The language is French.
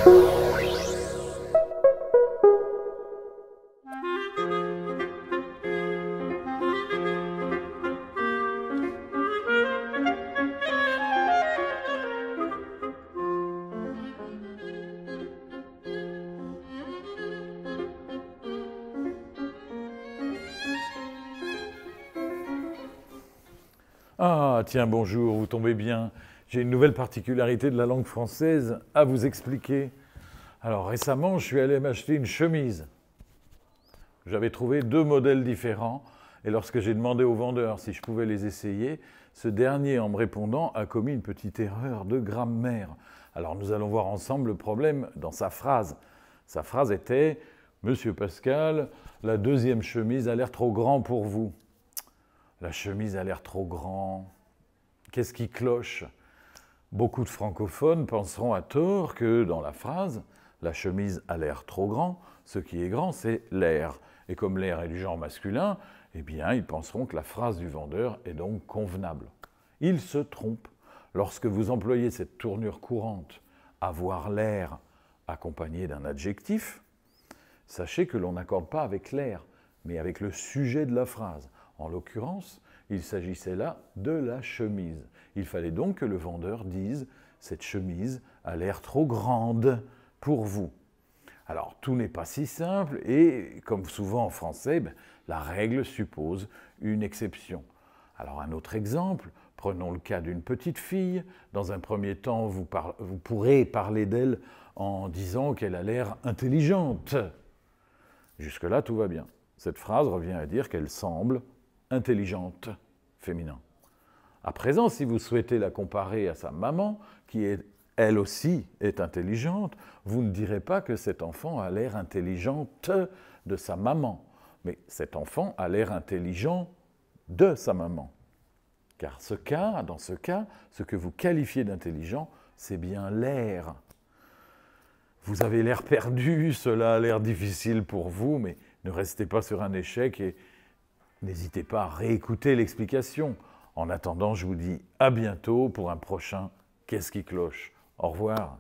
Ah, tiens, bonjour, vous tombez bien. J'ai une nouvelle particularité de la langue française à vous expliquer. Alors, récemment, je suis allé m'acheter une chemise. J'avais trouvé 2 modèles différents, et lorsque j'ai demandé au vendeur si je pouvais les essayer, ce dernier, en me répondant, a commis une petite erreur de grammaire. Alors, nous allons voir ensemble le problème dans sa phrase. Sa phrase était « Monsieur Pascal, la 2e chemise a l'air trop grand pour vous. » La chemise a l'air trop grand. Qu'est-ce qui cloche? Beaucoup de francophones penseront à tort que dans la phrase, la chemise a l'air trop grand. Ce qui est grand, c'est l'air. Et comme l'air est du genre masculin, eh bien, ils penseront que la phrase du vendeur est donc convenable. Ils se trompent. Lorsque vous employez cette tournure courante, avoir l'air accompagné d'un adjectif, sachez que l'on n'accorde pas avec l'air, mais avec le sujet de la phrase. En l'occurrence, il s'agissait là de la chemise. Il fallait donc que le vendeur dise « Cette chemise a l'air trop grande pour vous ». Alors, tout n'est pas si simple et, comme souvent en français, la règle suppose une exception. Alors, un autre exemple, prenons le cas d'une petite fille. Dans un premier temps, vous pourrez parler d'elle en disant qu'elle a l'air intelligente. Jusque-là, tout va bien. Cette phrase revient à dire qu'elle semble intelligente, féminin. À présent, si vous souhaitez la comparer à sa maman, qui elle aussi est intelligente, vous ne direz pas que cet enfant a l'air intelligente de sa maman, mais cet enfant a l'air intelligent de sa maman. Car dans ce cas, ce que vous qualifiez d'intelligent, c'est bien l'air. Vous avez l'air perdu, cela a l'air difficile pour vous, mais ne restez pas sur un échec et n'hésitez pas à réécouter l'explication. En attendant, je vous dis à bientôt pour un prochain Qu'est-ce qui cloche? Au revoir.